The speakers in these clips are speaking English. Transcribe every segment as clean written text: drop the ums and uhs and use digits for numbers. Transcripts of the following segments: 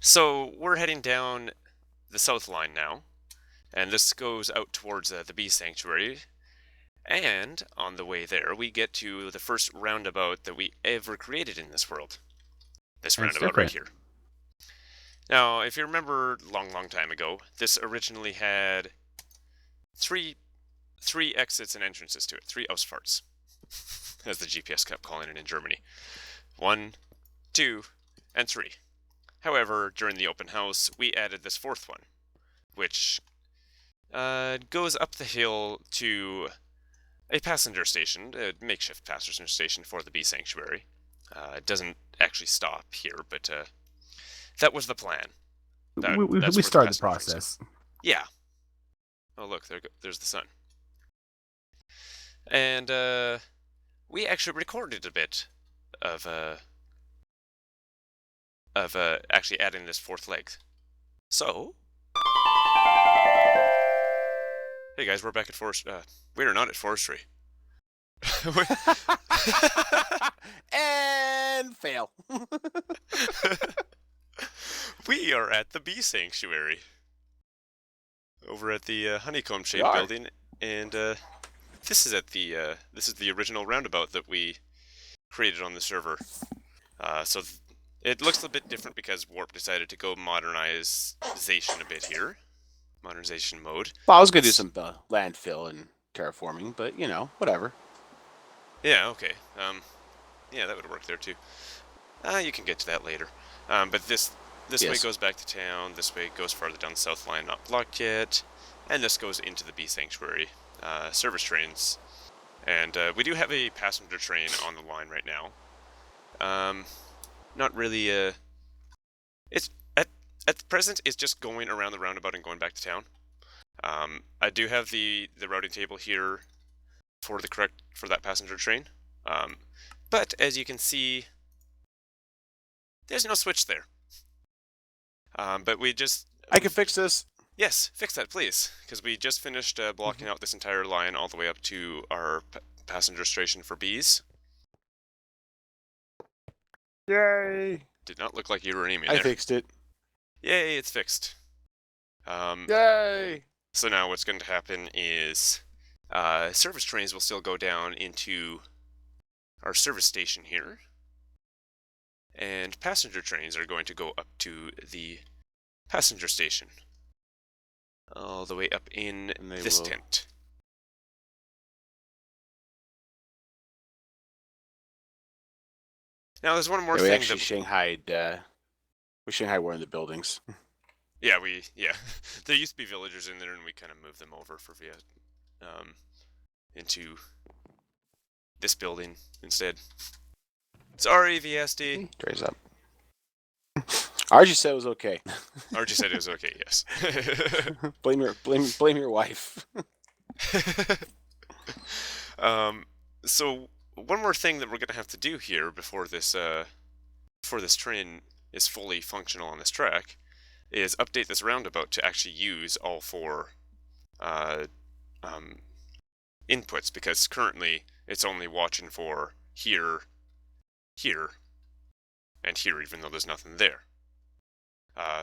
So we're heading down the south line now, and this goes out towards the bee sanctuary. And on the way there, we get to the first roundabout that we ever created in this world. This And it's roundabout right different. here. Now, if you remember, long time ago, this originally had three exits and entrances to it, three Ausfahrts, as the GPS kept calling it in Germany. 1, 2, and 3. However, during the open house, we added this fourth one, which goes up the hill to a passenger station, a makeshift passenger station for the bee sanctuary. It doesn't actually stop here, but that was the plan. That's We where the started the passenger trains go. process. Yeah. Oh, look, there's the sun. And we actually recorded a bit of actually adding this fourth leg. So, hey guys, we're back at forest. We're not at forestry. And fail. We are at the bee sanctuary over at the honeycomb We shaped are. building, and this is the original roundabout that we created on the server. So it looks a bit different because Warp decided to go modernization a bit here, modernization mode. Well, I was gonna do some landfill and terraforming, but whatever. Yeah, okay. Yeah, that would work there too. You can get to that later. But this way Yes. goes back to town. This way goes farther down the south line, not blocked yet, and this goes into the bee sanctuary service trains. And we do have a passenger train on the line right now. Not really. It's at present it's just going around the roundabout and going back to town. I do have the routing table here for that passenger train. But as you can see, there's no switch there. But we just... I can fix this. Yes, fix that, please. Because we just finished blocking out this entire line all the way up to our passenger station for bees. Yay! Did not look like you were aiming I there. fixed it. Yay, it's fixed. Yay! So now what's going to happen is service trains will still go down into our service station here. And passenger trains are going to go up to the passenger station. All the way up in this tent. Now there's one more thing. We actually Shanghaied. We Shanghai one of the buildings. Yeah, there used to be villagers in there, and we kind of moved them over for into this building instead. Sorry, VSD. Trays up. RG said it was okay. RG said it was okay. Yes. blame your wife. So one more thing that we're gonna have to do here before this train is fully functional on this track is update this roundabout to actually use all four inputs, because currently it's only watching for here, and here, even though there's nothing there.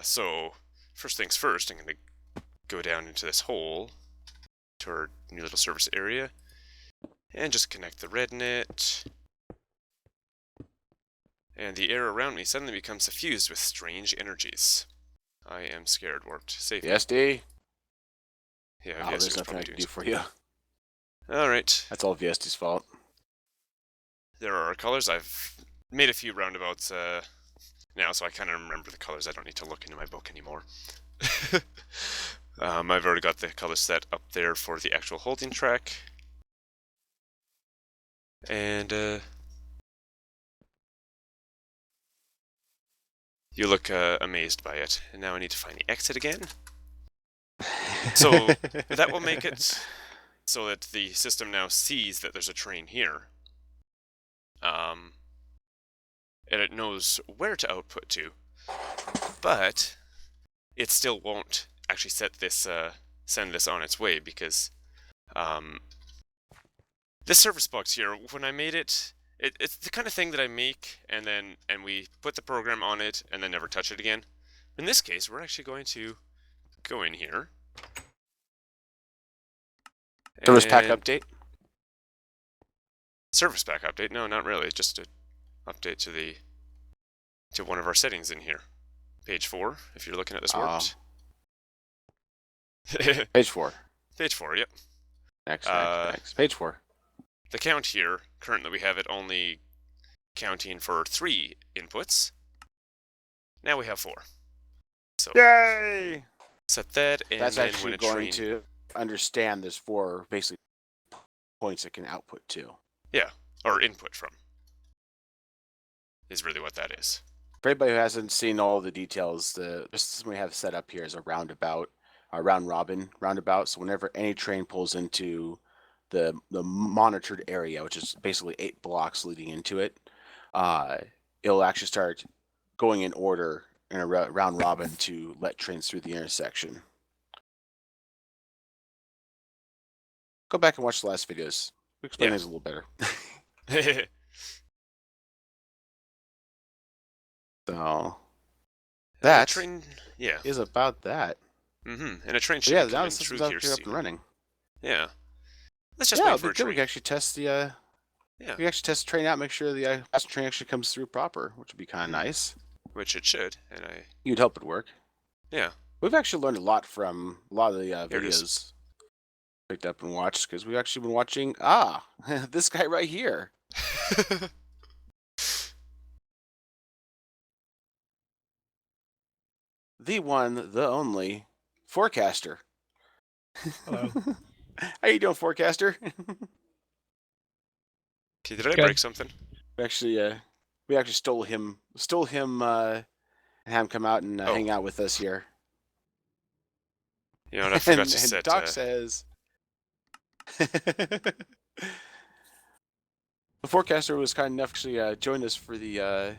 So first things first, I'm going to go down into this hole to our new little service area and just connect the red net. And the air around me suddenly becomes suffused with strange energies. I am scared. Warped. Save me. VSD. Yeah, Oh, there's nothing I can do for you. Alright. That's all VSD's fault. There are our colors. I've made a few roundabouts now, so I kind of remember the colors. I don't need to look into my book anymore. I've already got the color set up there for the actual holding track. And you look amazed by it. And now I need to find the exit again. So that will make it so that the system now sees that there's a train here. And it knows where to output to. But it still won't actually send this on its way, because this service box here, when I made it, it's the kind of thing that I make and we put the program on it and then never touch it again. In this case, we're actually going to go in here. Service pack And update. service pack update? No, not really. Just an update to one of our settings in here. Page 4, if you're looking at this warped. Page 4. Page 4, yep. Next. Page 4. The count here, currently we have it only counting for 3 inputs. Now we have 4. So Yay! set that, and That's then actually when a going train... to understand there's 4 basically points it can output to. Yeah, or input from. Is really what that is. For anybody who hasn't seen all the details, the system we have set up here is a roundabout, a round-robin roundabout. So whenever any train pulls into the monitored area, which is basically 8 blocks leading into it, it'll actually start going in order in a round-robin to let trains through the intersection. Go back and watch the last videos. We explain things a little better. So that train, is about that. And a train should Yeah, be now coming the through system's here up soon. and running. Yeah. Let's just wait for a train. We can actually test the we can actually test the train out, make sure the passenger train actually comes through proper, which would be kind of nice. Which it should, and you'd hope it'd work. Yeah. We've actually learned a lot from a lot of the videos picked up and watched, because we've actually been watching this guy right here. The one, the only forecaster. Hello. How you doing, forecaster? Okay, did I break something? We actually stole him and have him come out and hang out with us here. You know what, I forgot to set... And Doc says... The forecaster was kind enough to actually join us for the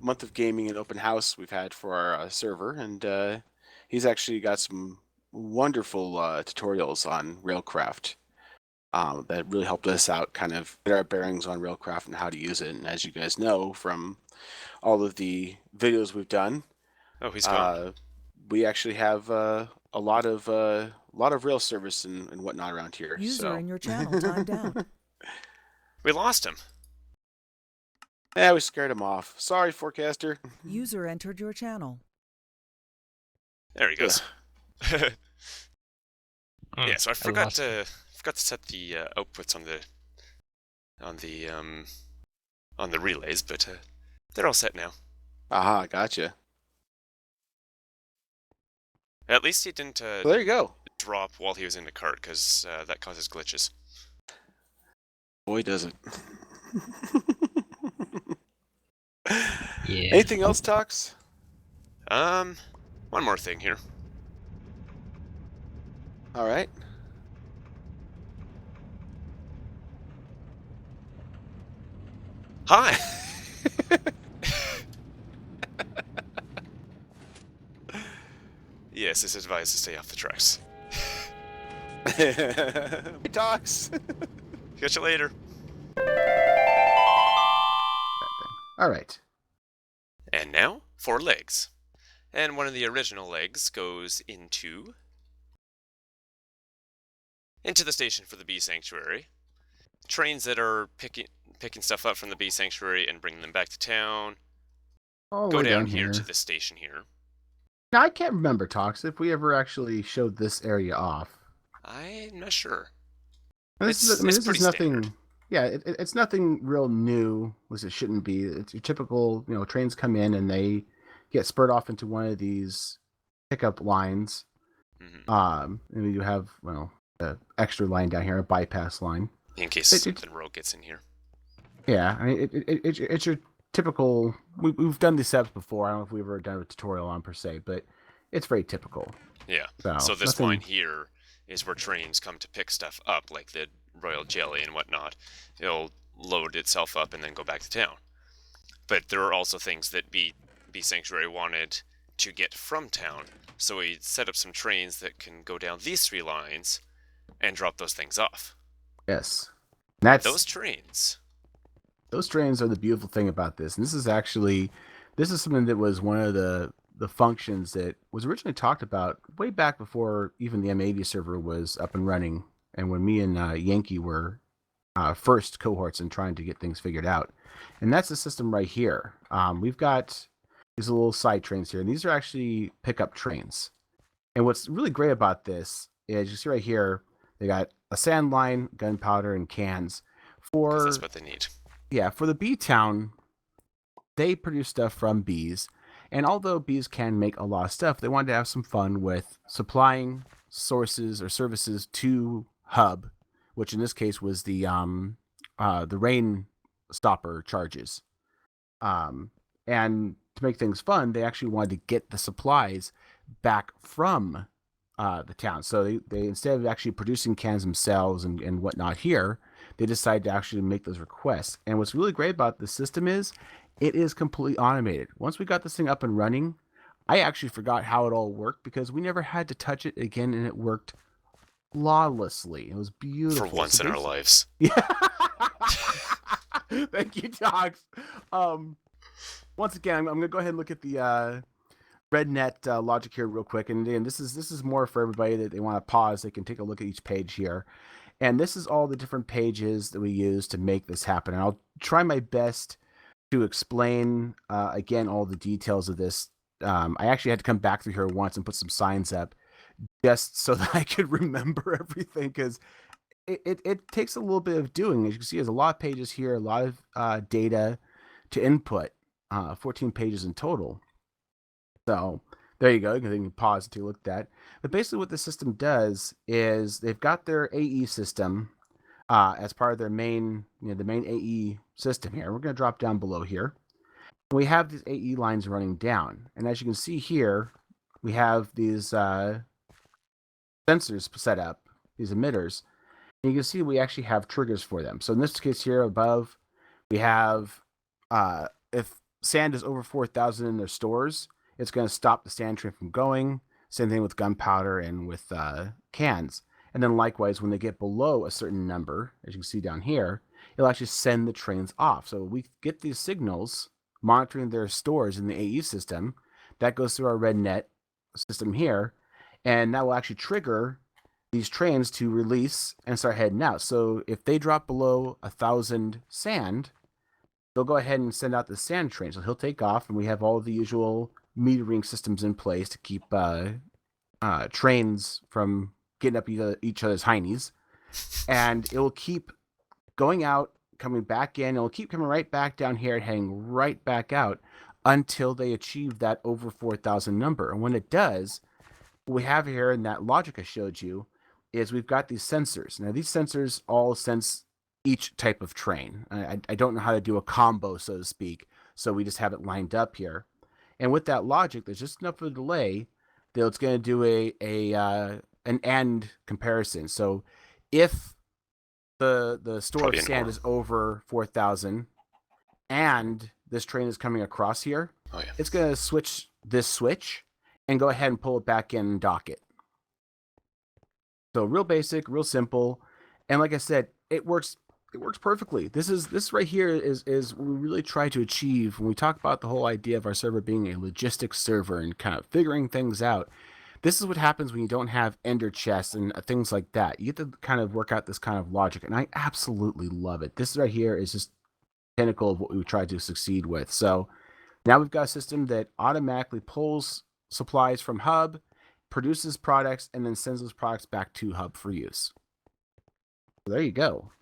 month of gaming and open house we've had for our server, and he's actually got some wonderful tutorials on Railcraft that really helped us out, kind of get our bearings on Railcraft and how to use it. And as you guys know from all of the videos we've done, he's gone. We actually have a lot of rail service and whatnot around here. User in your channel timed out. We lost him. Yeah, we scared him off. Sorry, forecaster. User entered your channel. There he goes. Yeah, so I forgot to set the outputs on the relays, but they're all set now. Aha, gotcha. At least he didn't well, there you go. drop while he was in the cart, because that causes glitches. Boy, does it. Yeah. Anything else, Tox? One more thing here. All right. Hi! Yes, it's advised to stay off the tracks. Tox. Catch you later. All right. And now, 4 legs. And one of the original legs goes into the station for the bee sanctuary. Trains that are picking stuff up from the bee sanctuary and bringing them back to town go down here to the station here. Now, I can't remember, Tox, if we ever actually showed this area off. I'm not sure. This is nothing. Standard. Yeah, it's nothing real new, which it shouldn't be. It's your typical, trains come in and they get spurred off into one of these pickup lines. Mm-hmm. And you have, an extra line down here, a bypass line. In case something rogue gets in here. Yeah, I mean, it's your typical. We've done these steps before. I don't know if we've ever done a tutorial on per se, but it's very typical. Yeah. So this line here is where trains come to pick stuff up, like the royal jelly and whatnot. It'll load itself up and then go back to town. But there are also things that Bee Sanctuary wanted to get from town, so we set up some trains that can go down these 3 lines and drop those things off. Yes. Those trains are the beautiful thing about this. And this is something that was one of the the functions that was originally talked about way back before even the M80 server was up and running, and when me and Yankee were first cohorts and trying to get things figured out. And that's the system right here. We've got these little side trains here, and these are actually pickup trains. And what's really great about this is you see right here, they got a sand line, gunpowder, and cans. Because that's what they need. Yeah, for the bee town, they produce stuff from bees. And although bees can make a lot of stuff, they wanted to have some fun with supplying sources or services to Hub, which in this case was the rain stopper charges. And to make things fun, they actually wanted to get the supplies back from the town. So they instead of actually producing cans themselves and whatnot here, they decided to actually make those requests. And what's really great about the system is it is completely automated. Once we got this thing up and running, I actually forgot how it all worked because we never had to touch it again, and it worked flawlessly. It was beautiful. For once in our lives. Yeah. Thank you, Dogs. Once again, I'm going to go ahead and look at the RedNet logic here real quick. And again, this is more for everybody that they want to pause. They can take a look at each page here. And this is all the different pages that we use to make this happen. And I'll try my best to explain, again, all the details of this. I actually had to come back through here once and put some signs up just so that I could remember everything, because it takes a little bit of doing. As you can see, there's a lot of pages here, a lot of data to input, 14 pages in total. So there you go. You can pause to look at that. But basically what the system does is they've got their AE system as part of their main, the main AE system here. We're going to drop down below here. We have these AE lines running down. And as you can see here, we have these sensors set up, these emitters. And you can see we actually have triggers for them. So in this case here above, we have if sand is over 4,000 in their stores, it's going to stop the sand train from going. Same thing with gunpowder and with cans. And then likewise, when they get below a certain number, as you can see down here, it'll actually send the trains off. So we get these signals monitoring their stores in the AE system. That goes through our RedNet system here. And that will actually trigger these trains to release and start heading out. So if they drop below 1,000 sand, they'll go ahead and send out the sand train. So he'll take off, and we have all the usual metering systems in place to keep trains from getting up each other's heinies. And it will keep going out, coming back in. It'll keep coming right back down here and heading right back out until they achieve that over 4,000 number. And when it does, what we have here in that logic I showed you is we've got these sensors. Now, these sensors all sense each type of train. I don't know how to do a combo, so to speak, so we just have it lined up here. And with that logic, there's just enough of a delay that it's going to do an AND comparison. So if the store of sand is over 4,000 and this train is coming across here, it's going to switch this switch and go ahead and pull it back in and dock it. So real basic, real simple. And like I said, it works perfectly. This right here is what we really try to achieve when we talk about the whole idea of our server being a logistics server and kind of figuring things out. This is what happens when you don't have ender chests and things like that. You get to kind of work out this kind of logic, and I absolutely love it. This right here is just the pinnacle of what we try to succeed with. So now we've got a system that automatically pulls supplies from Hub, produces products, and then sends those products back to Hub for use. So there you go.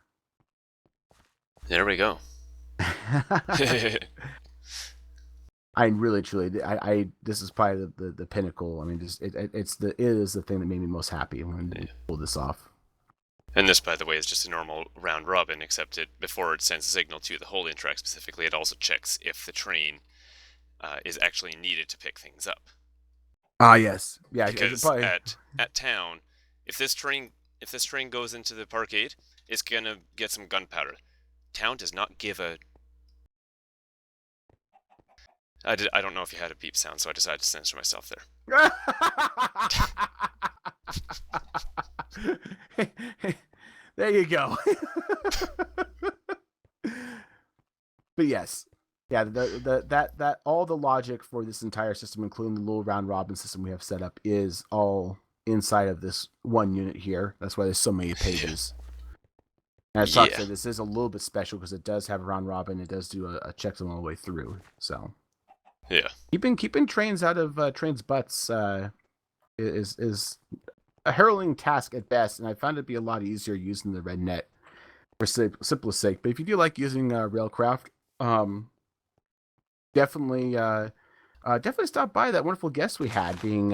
There we go. I really, truly, I this is probably the pinnacle. I mean, it is the thing that made me most happy when we pulled this off. And this, by the way, is just a normal round robin, except before it sends a signal to the holding track specifically, it also checks if the train is actually needed to pick things up. Yes, yeah. Because at town, if this train goes into the parkade, it's gonna get some gunpowder. Town does not give a. I don't know if you had a beep sound, so I decided to censor myself there. There you go. But yes, Yeah, that all the logic for this entire system, including the little round robin system we have set up, is all inside of this one unit here. That's why there's so many pages. And it sucks Yeah. that this is a little bit special because it does have a round robin. It does do a checksum all the way through. So Yeah. keeping trains out of trains' butts is a harrowing task at best, and I found it to be a lot easier using the red net for simplest sake. But if you do like using Railcraft, definitely definitely stop by that wonderful guest we had being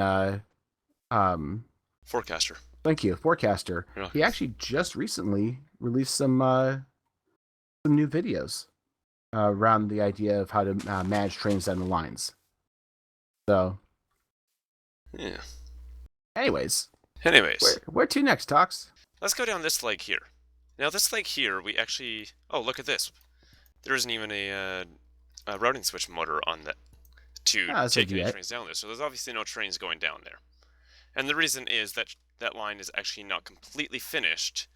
Forecaster. thank you, Forecaster. Yeah. He actually just recently released some new videos around the idea of how to manage trains down the lines. So Yeah. anyways, Anyways, where to next, Tox? let's go down this leg here. Now, this leg here, we actually... Oh, look at this. There isn't even a routing switch motor on that to take any trains down there. So there's obviously no trains going down there. And the reason is that that line is actually not completely finished,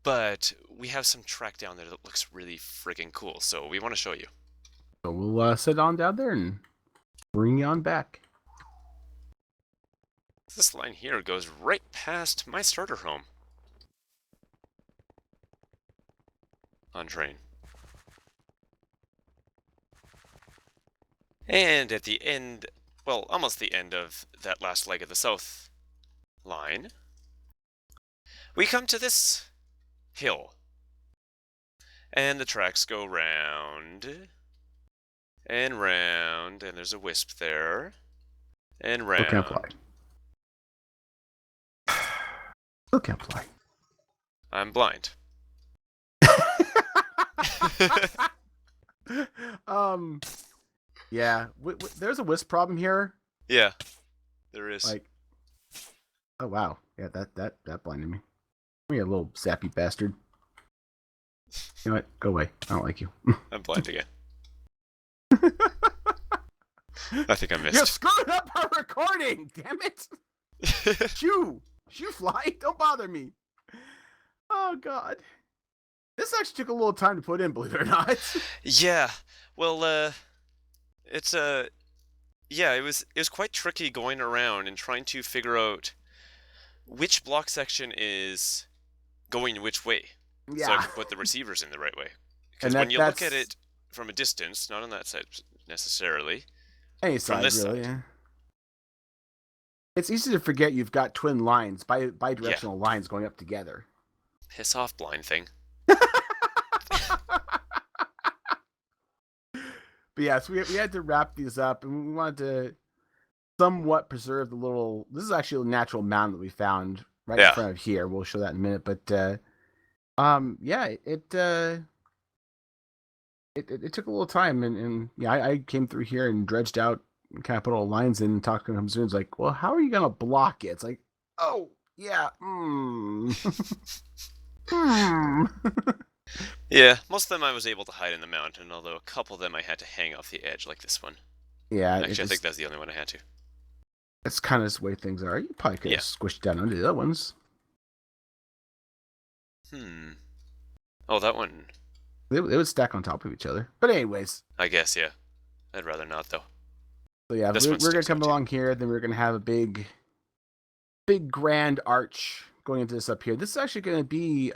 but we have some track down there that looks really friggin' cool. So we want to show you. So we'll sit on down there and bring you on back. This line here goes right past my starter home. On train. And at the end, well, almost the end of that last leg of the south line, we come to this hill. And the tracks go round and round, and there's a wisp there. And round. Still can't fly. Still can't fly. I'm blind. Yeah, there's a wisp problem here. Yeah, there is. Like, oh wow, yeah, that blinded me. You a little sappy bastard. You know what? Go away. I don't like you. I'm blind again. I think I missed. You screwed up our recording. Damn it! Shoo fly. Don't bother me. Oh god. This actually took a little time to put in, believe it or not. Yeah. Well, it's yeah, it was quite tricky going around and trying to figure out which block section is going which way. Yeah. So I can put the receivers in the right way. Because when you look at it from a distance, not on that side necessarily, any side, this really. side. Yeah. It's easy to forget you've got twin lines, bi-directional lines going up together. Piss off, blind thing. But yeah, so we had to wrap these up, and we wanted to somewhat preserve the little... This is actually a natural mound that we found right in front of here. We'll show that in a minute, but yeah, it took a little time, and yeah, I came through here and dredged out and kind of put all the lines in and talked to him soon. It's like, well, how are you gonna block it? It's like, oh yeah, Yeah, most of them I was able to hide in the mountain, although a couple of them I had to hang off the edge, like this one. Yeah, actually, I think that's the only one I had to. That's kind of the way things are. You probably could have squished down under the other ones. Oh, that one. They would stack on top of each other. But anyways. I guess, yeah. I'd rather not, though. So yeah, we're going to come along here. Then we're going to have a big grand arch going into this up here. This is actually going to be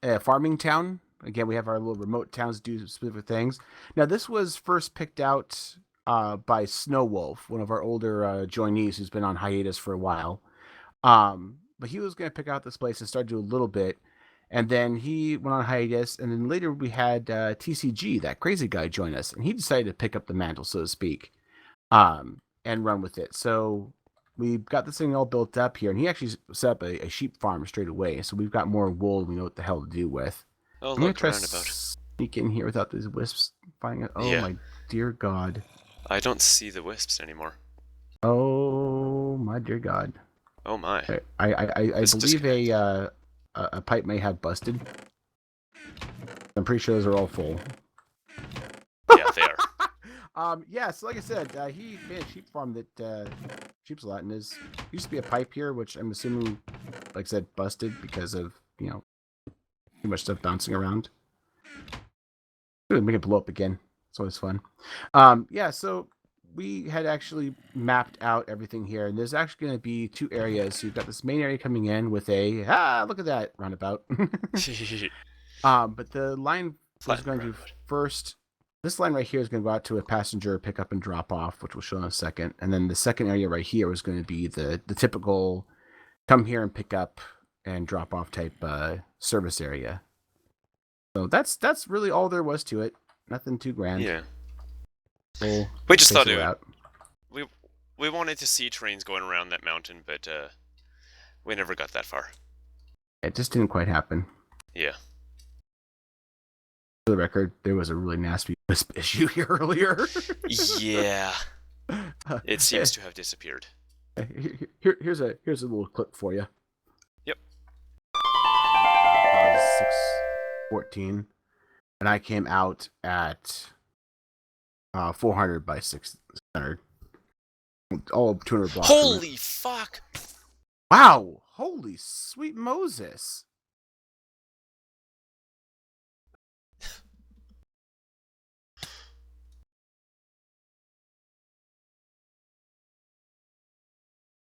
a farming town. Again, we have our little remote towns do specific things. Now, this was first picked out by Snow Wolf, one of our older joinees who's been on hiatus for a while. But he was going to pick out this place and start to do a little bit. And then he went on hiatus. And then later we had TCG, that crazy guy, join us. And he decided to pick up the mantle, so to speak, and run with it. So we got this thing all built up here. And he actually set up a sheep farm straight away. So we've got more wool we know what the hell to do with. Oh, I'm going to try to sneak in here without these wisps finding it. Oh, my dear God. I don't see the wisps anymore. Oh, my dear God. Oh, my. I believe a pipe may have busted. I'm pretty sure those are all full. Yeah, they are. Yeah, so like I said, he made a sheep farm that sheep's a lot, and used to be a pipe here, which I'm assuming, like I said, busted because of, you know, too much stuff bouncing around. Make it blow up again. It's always fun. Yeah, so we had actually mapped out everything here, and there's actually going to be 2 areas. So you've got this main area coming in with a look at that roundabout. But the line was going to first. This line right here is going to go out to a passenger pickup and drop off, which we'll show in a second. And then the second area right here was going to be the typical come here and pick up and drop off type service area. So that's really all there was to it. Nothing too grand. Yeah. We just thought we wanted to see trains going around that mountain, but we never got that far. It just didn't quite happen. Yeah. For the record, there was a really nasty wisp issue here earlier. Yeah. It seems to have disappeared. Here's a little clip for you. Yep. 614, and I came out at 400 by 600. All 200 blocks. Holy fuck! Wow! Holy sweet Moses!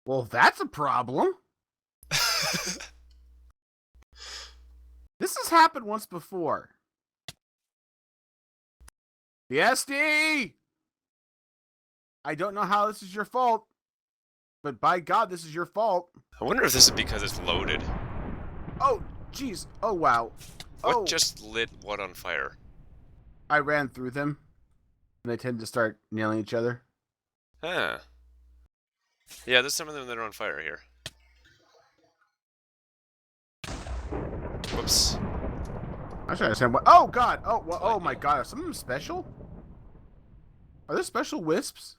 Well, that's a problem. This has happened once before. The SD! I don't know how this is your fault, but by God, this is your fault. I wonder if this is because it's loaded. Oh, jeez. Oh, wow. What just lit what on fire? I ran through them, and they tend to start nailing each other. Huh. Yeah, there's some of them that are on fire here. Whoops. I'm trying to understand what. Oh God! Oh, well, oh my God! Are some of them special? Are there special wisps?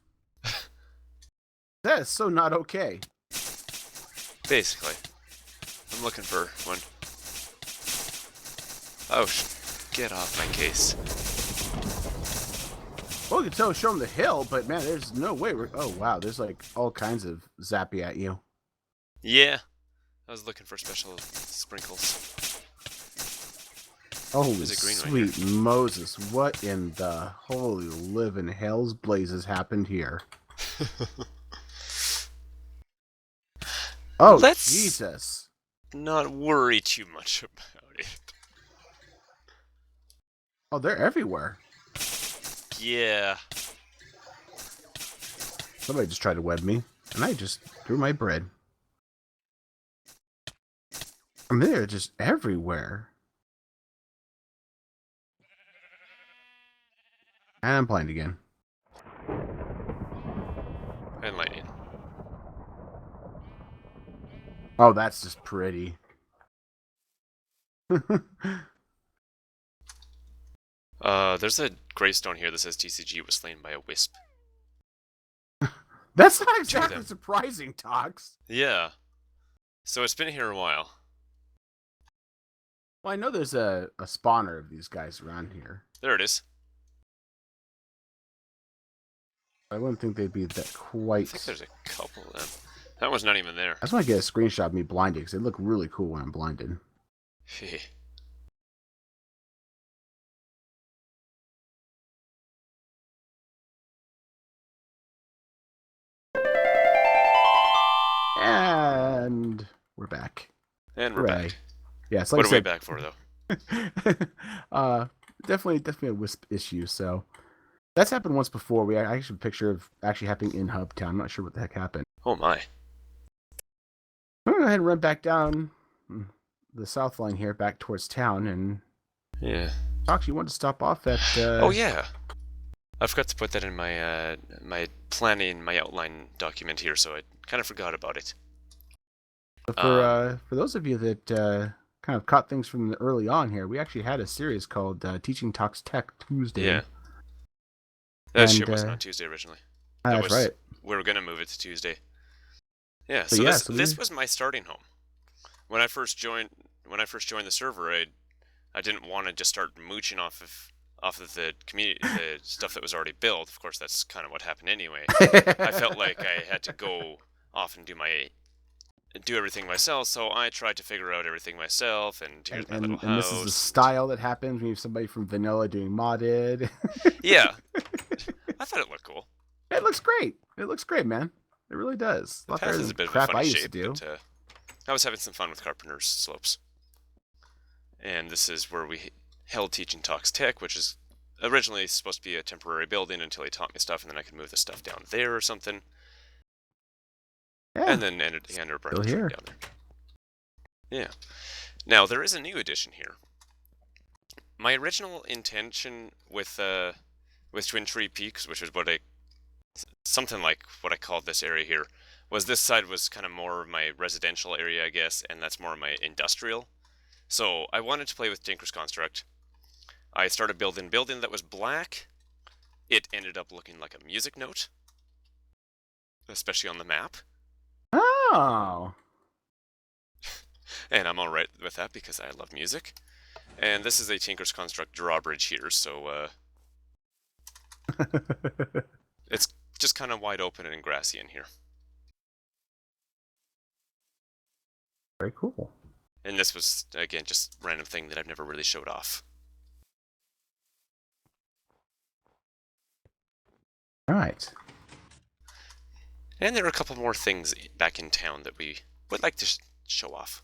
That is so not okay. Basically, I'm looking for one. Oh, get off my case. Well, you can show them the hill, but man, there's no way. Oh wow, there's like all kinds of zappy at you. Yeah, I was looking for special sprinkles. Holy There's a green one sweet Moses, what in the holy living hell's blazes happened here? Oh, Let's Jesus. not worry too much about it. Oh, they're everywhere. Yeah. Somebody just tried to web me, and I just threw my bread. I mean, they're just everywhere. And I'm blind again. And lightning. Oh, that's just pretty. There's a gravestone here that says TCG was slain by a wisp. That's not exactly surprising, Tox. Yeah. So it's been here a while. Well, I know there's a spawner of these guys around here. There it is. I wouldn't think they'd be that quite. I think there's a couple of them. That one's not even there. I just want to get a screenshot of me blinded because they look really cool when I'm blinded. And we're back. And we're Hooray. back. Yeah, it's like What I are we said, back for, though? definitely a wisp issue. So that's happened once before. We actually have a picture of actually happening in Hubtown. I'm not sure what the heck happened. Oh my. I'm gonna go ahead and run back down the south line here, back towards town, and Yeah. actually want to stop off at. Oh yeah. I forgot to put that in my my planning, my outline document here, so I kind of forgot about it. For those of you that kind of caught things from early on here, we actually had a series called Teaching Talks Tech Tuesday. Yeah. That shit And, wasn't on Tuesday originally. That's right. We were gonna move it to Tuesday. Yeah. But So yeah, this was my starting home. When I first joined the server, I didn't want to just start mooching off of the community, the stuff that was already built. Of course, that's kind of what happened anyway. I felt like I had to go off and do my do everything myself, so I tried to figure out everything myself, and here's my little And house. this is the style that happens when you have somebody from vanilla doing modded. Yeah. I thought it looked cool. It looks great. It looks great, man. It really does. A The lot path better is than a bit of a crap funny I used shape, to do. but I was having some fun with Carpenter's Slopes. And this is where we held Teaching Talks Tech, which is originally supposed to be a temporary building until he taught me stuff, and then I could move the stuff down there or something. Yeah. And then he ended up running here. down there. Yeah. Now, there is a new addition here. My original intention with Twin Tree Peaks, which is something like what I called this area here, was this side was kind of more of my residential area, I guess, and that's more of my industrial. So I wanted to play with Tinker's Construct. I started building that was black. It ended up looking like a music note, especially on the map. Oh. And I'm alright with that because I love music. And this is a Tinker's Construct drawbridge here, so it's just kind of wide open and grassy in here. Very cool. And this was, again, just a random thing that I've never really showed off. All right. And there are a couple more things back in town that we would like to show off.